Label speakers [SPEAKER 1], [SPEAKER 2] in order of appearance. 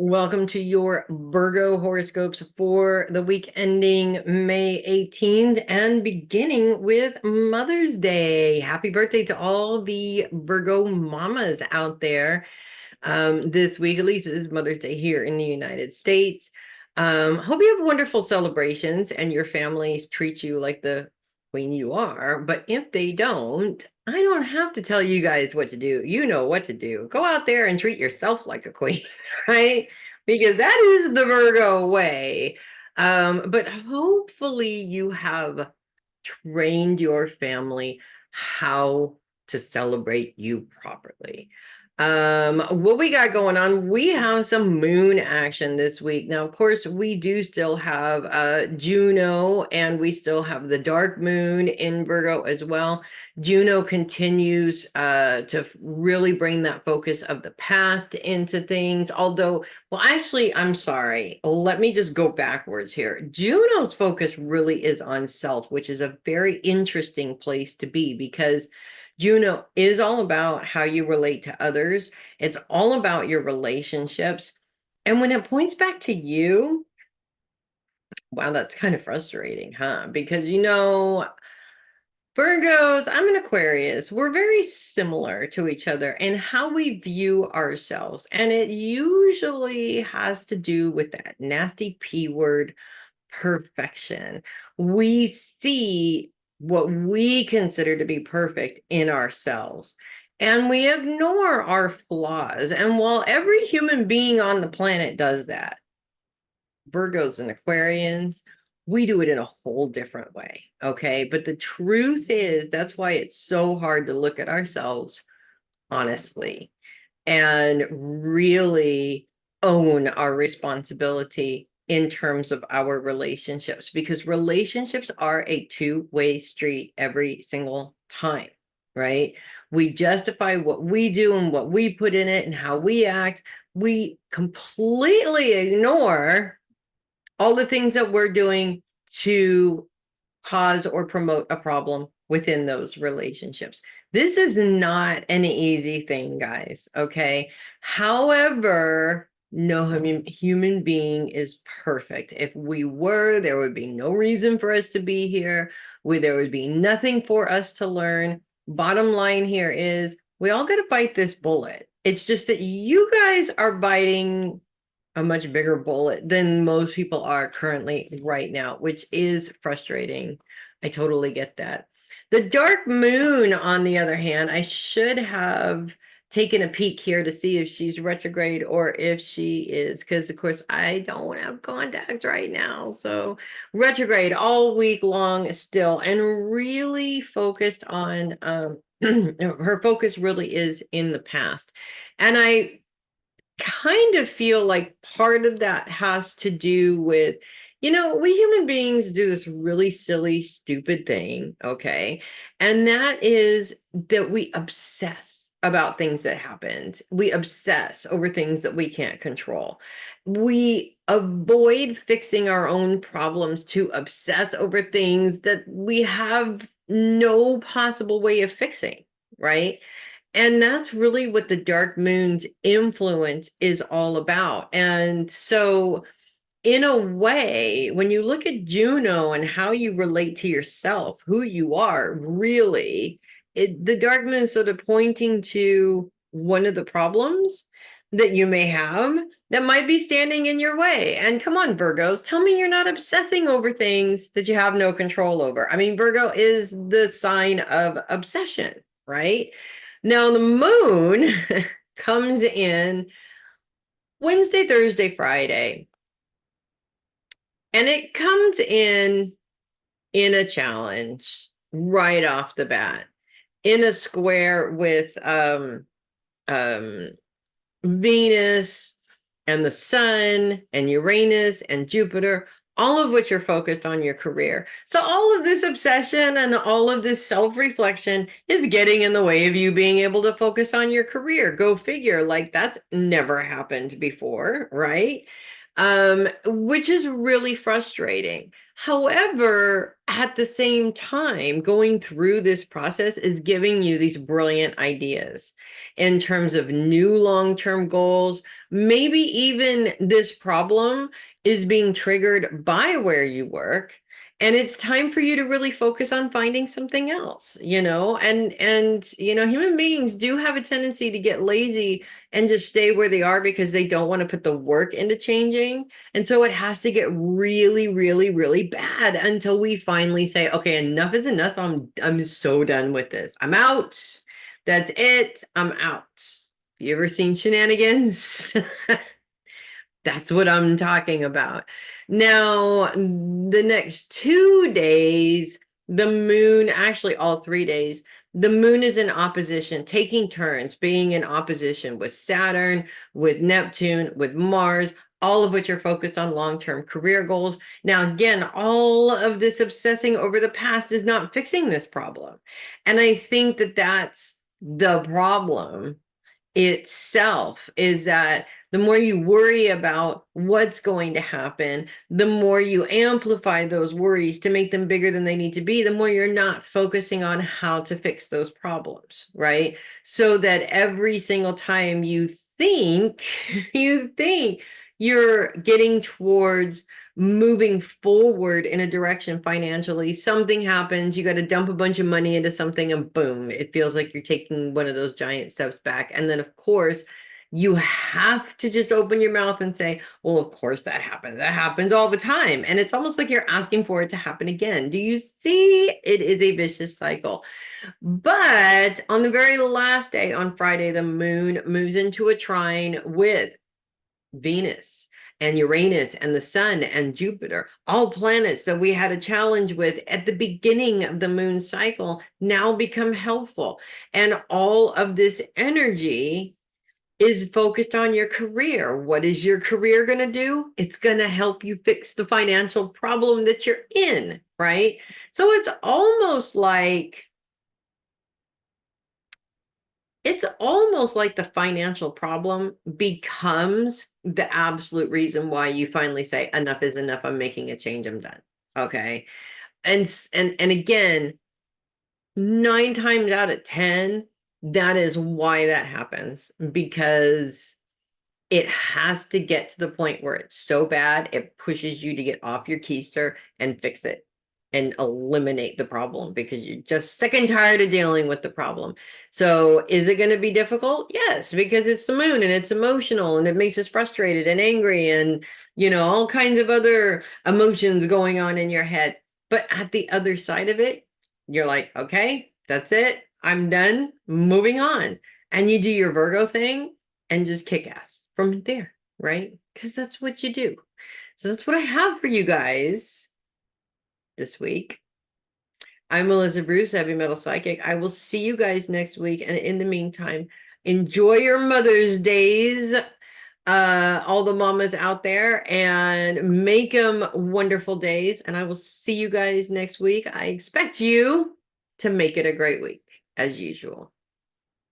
[SPEAKER 1] Welcome to your Virgo horoscopes for the week ending May 18th and beginning with Mother's Day. Happy birthday to all the Virgo mamas out there. This week, at least it is Mother's Day here in the United States. Hope you have wonderful celebrations and your families treat you like the queen you are. But if they don't, I don't have to tell you guys what to do. You know what to do. Go out there and treat yourself like a queen, right? Because that is the Virgo way. But hopefully you have trained your family how to celebrate you properly. What we got going on, we have some moon action this week. Now, of course, we do still have Juno, and we still have the dark moon in Virgo as well. Juno continues to really bring that focus of the past into things. Although, well, actually, I'm sorry. Let me just go backwards here. Juno's focus really is on self, which is a very interesting place to be because Juno is all about how you relate to others. It's all about your relationships. And when it points back to you, wow, that's kind of frustrating, huh? Because, Virgos, I'm an Aquarius. We're very similar to each other in how we view ourselves. And it usually has to do with that nasty P word, perfection. We see what we consider to be perfect in ourselves, and we ignore our flaws. And while every human being on the planet does that, Virgos and Aquarians, we do it in a whole different way. Okay. But the truth is, that's why it's so hard to look at ourselves honestly and really own our responsibility in terms of our relationships, because relationships are a two-way street every single time, right? We justify what we do and what we put in it and how we act. We completely ignore all the things that we're doing to cause or promote a problem within those relationships. This is not an easy thing, guys, okay? However, no human being is perfect. If we were, there would be no reason for us to be here. There would be nothing for us to learn. Bottom line here is we all got to bite this bullet. It's just that you guys are biting a much bigger bullet than most people are currently right now, which is frustrating. I totally get that. The dark moon, on the other hand, I should have taken a peek here to see if she's retrograde or if she is, because of course I don't have contacts right now. So retrograde all week long still, and really focused on her focus really is in the past. And I kind of feel like part of that has to do with, we human beings do this really silly, stupid thing, okay? And that is that we obsess about things that happened. We obsess over things that we can't control. We avoid fixing our own problems to obsess over things that we have no possible way of fixing, right? And that's really what the dark moon's influence is all about. And so, in a way, when you look at Juno and how you relate to yourself, who you are, really, the dark moon is sort of pointing to one of the problems that you may have that might be standing in your way. And come on, Virgos, tell me you're not obsessing over things that you have no control over. I mean, Virgo is the sign of obsession, right? Now, the moon comes in Wednesday, Thursday, Friday, and it comes in a challenge right off the bat, in a square with um, Venus and the sun and Uranus and Jupiter, all of which are focused on your career. So all of this obsession and all of this self-reflection is getting in the way of you being able to focus on your career. Go figure, like that's never happened before, right? which is really frustrating. However, at the same time, going through this process is giving you these brilliant ideas in terms of new long-term goals. Maybe even this problem is being triggered by where you work. And it's time for you to really focus on finding something else, human beings do have a tendency to get lazy and just stay where they are because they don't want to put the work into changing. And so it has to get really, really, really bad until we finally say, okay, enough is enough. I'm so done with this. I'm out. That's it. I'm out. You ever seen Shenanigans? That's what I'm talking about. Now, the next 2 days, the moon, actually all 3 days, the moon is in opposition, taking turns, being in opposition with Saturn, with Neptune, with Mars, all of which are focused on long-term career goals. Now, again, all of this obsessing over the past is not fixing this problem. And I think that that's the problem itself, is that the more you worry about what's going to happen, the more you amplify those worries to make them bigger than they need to be, the more you're not focusing on how to fix those problems, right? So that every single time think, you think you're getting towards moving forward in a direction financially, something happens, you got to dump a bunch of money into something, and boom, it feels like you're taking one of those giant steps back. And then, of course, you have to just open your mouth and say, well, of course that happens. That happens all the time. And it's almost like you're asking for it to happen again. Do you see? It is a vicious cycle. But on the very last day, on Friday, the moon moves into a trine with Venus and Uranus and the sun and Jupiter, all planets that we had a challenge with at the beginning of the moon cycle, now become helpful. And all of this energy is focused on your career. What is your career going to do? It's going to help you fix the financial problem that you're in, right? So it's almost like the financial problem becomes the absolute reason why you finally say, enough is enough. I'm making a change. I'm done. Okay. And again, 9 times out of 10, that is why that happens, because it has to get to the point where it's so bad, it pushes you to get off your keister and fix it and eliminate the problem because you're just sick and tired of dealing with the problem. So is it going to be difficult? Yes, because it's the moon and it's emotional and it makes us frustrated and angry and, all kinds of other emotions going on in your head. But at the other side of it, you're like, okay, that's it. I'm done. Moving on. And you do your Virgo thing and just kick ass from there, right? Because that's what you do. So that's what I have for you guys this week. I'm Melissa Bruce, Heavy Metal Psychic. I will see you guys next week. And in the meantime, enjoy your Mother's Days, all the mamas out there, and make them wonderful days. And I will see you guys next week. I expect you to make it a great week, as usual.